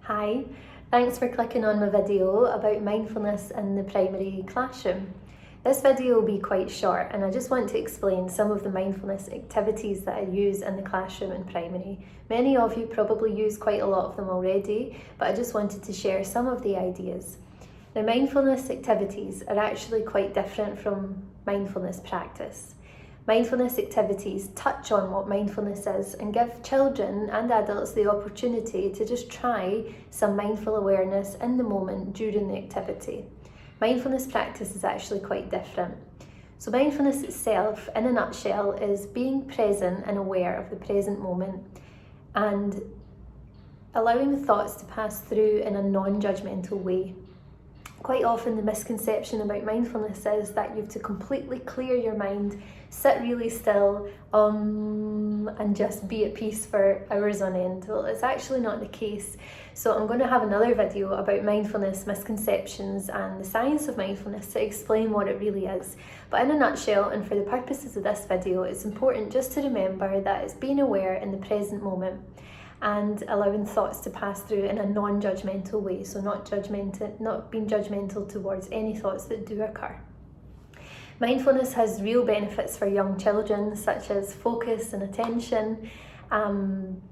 Hi, thanks for clicking on my video about mindfulness in the primary classroom. This video will be quite short and I just want to explain some of the mindfulness activities that I use in the classroom in primary. Many of you probably use quite a lot of them already, but I just wanted to share some of the ideas. Now, mindfulness activities are actually quite different from mindfulness practice. Mindfulness activities touch on what mindfulness is and give children and adults the opportunity to just try some mindful awareness in the moment during the activity. Mindfulness practice is actually quite different. So mindfulness itself, in a nutshell, is being present and aware of the present moment and allowing thoughts to pass through in a non-judgmental way. Quite often the misconception about mindfulness is that you have to completely clear your mind, sit really still, and just be at peace for hours on end. Well, it's actually not the case. So I'm going to have another video about mindfulness misconceptions and the science of mindfulness to explain what it really is. But in a nutshell, and for the purposes of this video, it's important just to remember that it's being aware in the present moment and allowing thoughts to pass through in a non-judgmental way, so not being judgmental towards any thoughts that do occur. Mindfulness has real benefits for young children, such as focus and attention,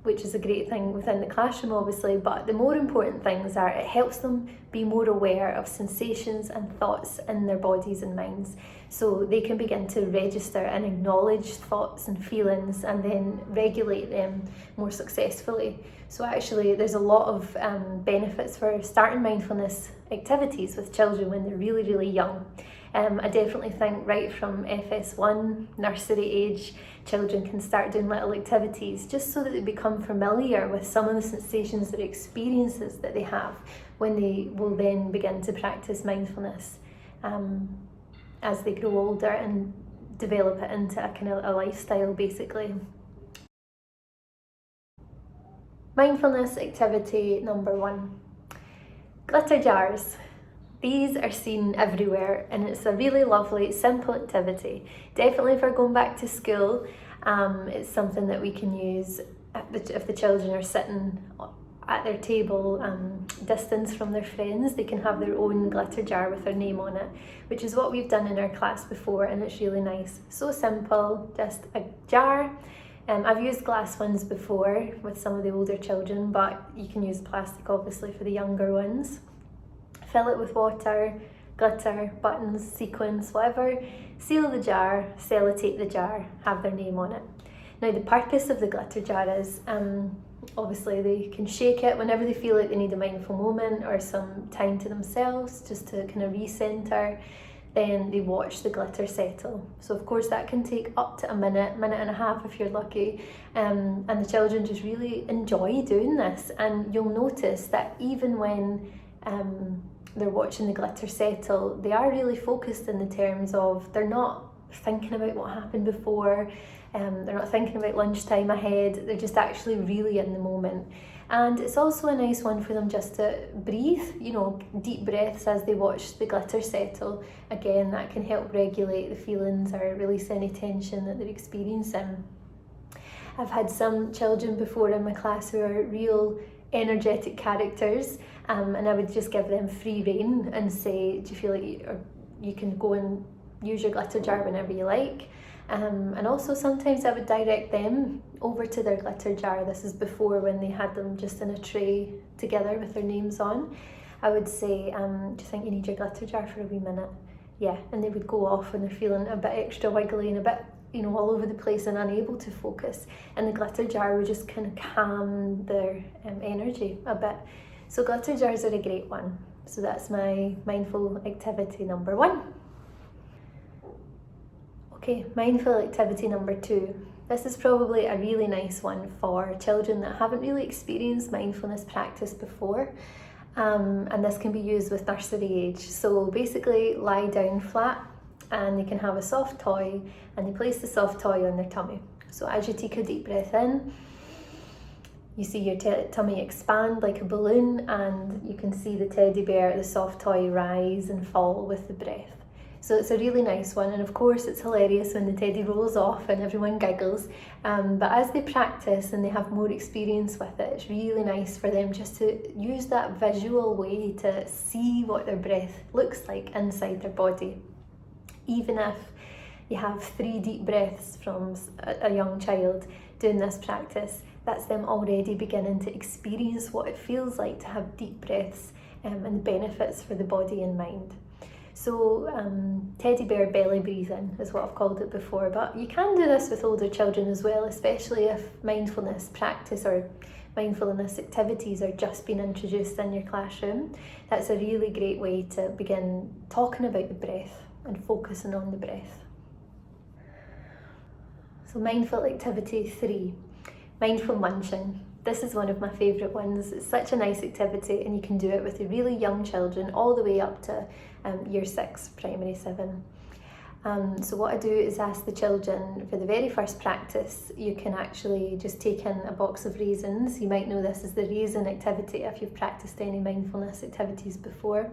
which is a great thing within the classroom obviously, but the more important things are it helps them be more aware of sensations and thoughts in their bodies and minds, so they can begin to register and acknowledge thoughts and feelings and then regulate them more successfully. So actually there's a lot of benefits for starting mindfulness activities with children when they're really, really young. I definitely think right from FS1, nursery age, children can start doing little activities just so that they become familiar with some of the sensations or experiences that they have when they will then begin to practice mindfulness as they grow older and develop it into a kind of a lifestyle basically. Mindfulness activity number 1. Glitter jars. These are seen everywhere and it's a really lovely, simple activity. Definitely if we're going back to school, it's something that we can use if the children are sitting at their table distance from their friends. They can have their own glitter jar with their name on it, which is what we've done in our class before, and it's really nice. So simple, just a jar. I've used glass ones before with some of the older children, but you can use plastic obviously for the younger ones. Fill it with water, glitter, buttons, sequins, whatever. Seal the jar, sellotape the jar, have their name on it. Now the purpose of the glitter jar is, obviously they can shake it whenever they feel like they need a mindful moment or some time to themselves just to kind of recenter. Then they watch the glitter settle. So of course that can take up to a minute and a half if you're lucky, and the children just really enjoy doing this. And you'll notice that even when they're watching the glitter settle, they are really focused in the terms of they're not thinking about what happened before, they're not thinking about lunchtime ahead, they're just actually really in the moment. And it's also a nice one for them just to breathe, deep breaths as they watch the glitter settle. Again, that can help regulate the feelings or release any tension that they're experiencing. I've had some children before in my class who are real energetic characters, and I would just give them free rein and say, do you feel like you can go and use your glitter jar whenever you like, and also sometimes I would direct them over to their glitter jar. This is before when they had them just in a tray together with their names on. I would say, do you think you need your glitter jar for a wee minute? Yeah, and they would go off when they're feeling a bit extra wiggly and a bit all over the place and unable to focus, and the glitter jar would just kind of calm their energy a bit. So glitter jars are a great one. So that's my mindful activity number 1. Okay, mindful activity number 2. This is probably a really nice one for children that haven't really experienced mindfulness practice before, and this can be used with nursery age. So basically lie down flat and they can have a soft toy and they place the soft toy on their tummy. So as you take a deep breath in, you see your tummy expand like a balloon and you can see the teddy bear, the soft toy, rise and fall with the breath. So it's a really nice one, and of course it's hilarious when the teddy rolls off and everyone giggles. But as they practice and they have more experience with it, it's really nice for them just to use that visual way to see what their breath looks like inside their body. Even if you have 3 deep breaths from a young child doing this practice, that's them already beginning to experience what it feels like to have deep breaths and the benefits for the body and mind. So teddy bear belly breathing is what I've called it before, but you can do this with older children as well, especially if mindfulness practice or mindfulness activities are just being introduced in your classroom. That's a really great way to begin talking about the breath and focusing on the breath. So mindful activity 3, mindful munching. This is one of my favourite ones. It's such a nice activity, and you can do it with the really young children all the way up to year 6, primary 7. So what I do is ask the children for the very first practice, you can actually just take in a box of raisins. You might know this as the raisin activity if you've practiced any mindfulness activities before.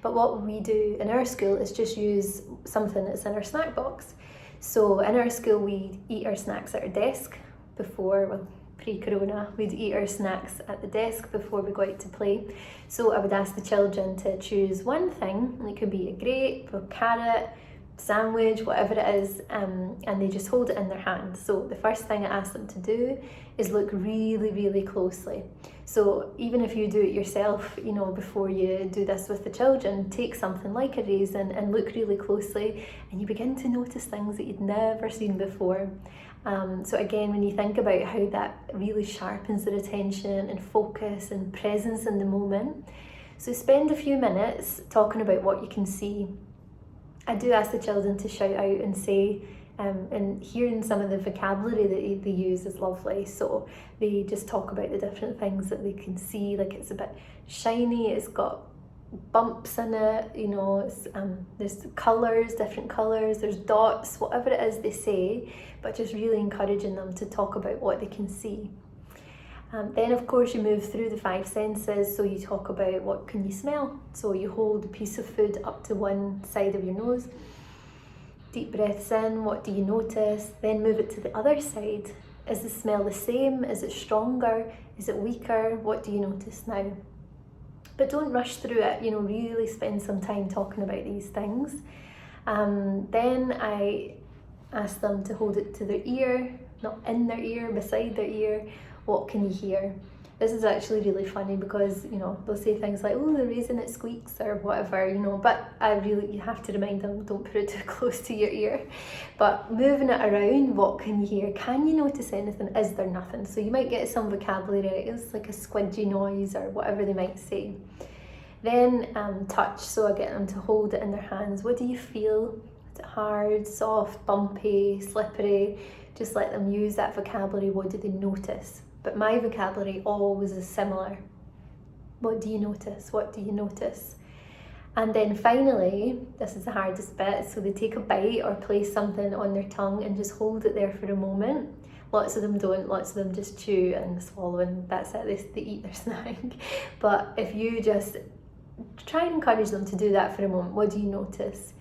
But what we do in our school is just use something that's in our snack box. So in our school we eat our snacks at our desk before, well, pre-corona, we'd eat our snacks at the desk before we go out to play. So I would ask the children to choose one thing, and it could be a grape, a carrot, sandwich, whatever it is, and they just hold it in their hand. So the first thing I ask them to do is look really, really closely. So even if you do it yourself, you know, before you do this with the children, take something like a raisin and look really closely, and you begin to notice things that you'd never seen before. So again, when you think about how that really sharpens their attention and focus and presence in the moment, so spend a few minutes talking about what you can see. I do ask the children to shout out and say, and hearing some of the vocabulary that they use is lovely. So they just talk about the different things that they can see, like it's a bit shiny, it's got bumps in it, you know, it's, there's colours, different colours, there's dots, whatever it is they say, but just really encouraging them to talk about what they can see. Then of course you move through the 5 senses, so you talk about what can you smell. So you hold a piece of food up to one side of your nose, deep breaths in, what do you notice? Then move it to the other side. Is the smell the same? Is it stronger? Is it weaker? What do you notice now? But don't rush through it, you know, really spend some time talking about these things. Then I ask them to hold it to their ear, not in their ear, beside their ear. What can you hear? This is actually really funny because, you know, they'll say things like, oh, the reason it squeaks or whatever, you know, but you have to remind them, don't put it too close to your ear. But moving it around, what can you hear? Can you notice anything? Is there nothing? So you might get some vocabulary, it's like a squidgy noise or whatever they might say. Then touch, so I get them to hold it in their hands. What do you feel? Is it hard, soft, bumpy, slippery? Just let them use that vocabulary. What do they notice? But my vocabulary always is similar. What do you notice? What do you notice? And then finally, this is the hardest bit, so they take a bite or place something on their tongue and just hold it there for a moment. Lots of them don't, lots of them just chew and swallow and that's it, they eat their snack. But if you just try and encourage them to do that for a moment, what do you notice?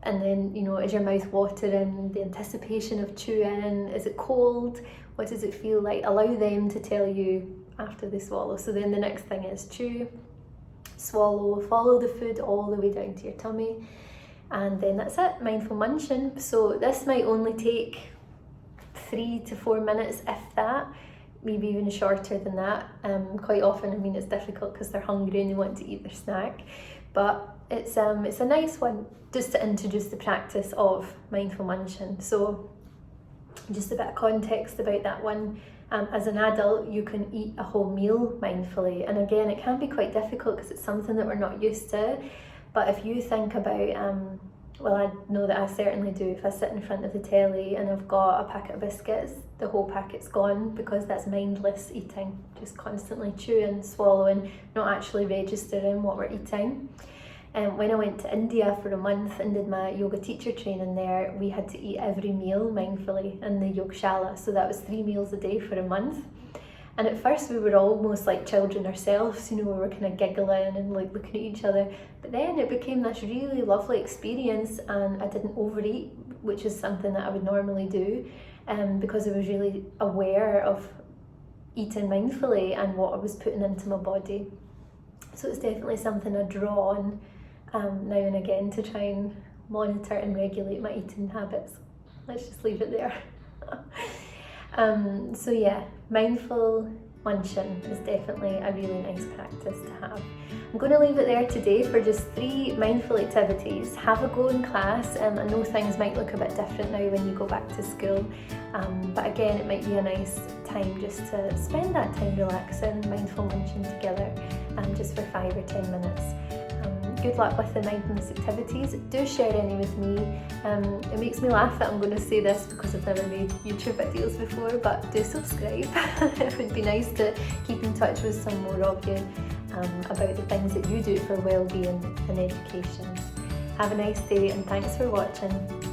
And then, you know, is your mouth watering, the anticipation of chewing, is it cold? What does it feel like? Allow them to tell you after they swallow. So then the next thing is chew, swallow, follow the food all the way down to your tummy. And then that's it, mindful munching. So this might only take 3 to 4 minutes, if that, maybe even shorter than that. Quite often, I mean, it's difficult because they're hungry and they want to eat their snack. But it's a nice one just to introduce the practice of mindful munching. So just a bit of context about that one. As an adult, you can eat a whole meal mindfully. And again, it can be quite difficult because it's something that we're not used to. But if you think about, well, I know that I certainly do, if I sit in front of the telly and I've got a packet of biscuits, the whole packet's gone because that's mindless eating, just constantly chewing, swallowing, not actually registering what we're eating. And when I went to India for a month and did my yoga teacher training there, we had to eat every meal mindfully in the yogshala. So that was 3 meals a day for a month. And at first we were almost like children ourselves, you know, we were kind of giggling and like looking at each other. But then it became this really lovely experience, and I didn't overeat, which is something that I would normally do, because I was really aware of eating mindfully and what I was putting into my body. So it's definitely something I draw on now and again to try and monitor and regulate my eating habits. Let's just leave it there. So yeah, mindful munching is definitely a really nice practice to have. I'm going to leave it there today for just 3 mindful activities. Have a go in class. I know things might look a bit different now when you go back to school, but again, it might be a nice time just to spend that time relaxing, mindful munching together, just for 5 or 10 minutes. Good luck with the mindfulness activities. Do share any with me. It makes me laugh that I'm going to say this because I've never made YouTube videos before, but do subscribe. It would be nice to keep in touch with some more of you about the things that you do for well-being and education. Have a nice day, and thanks for watching.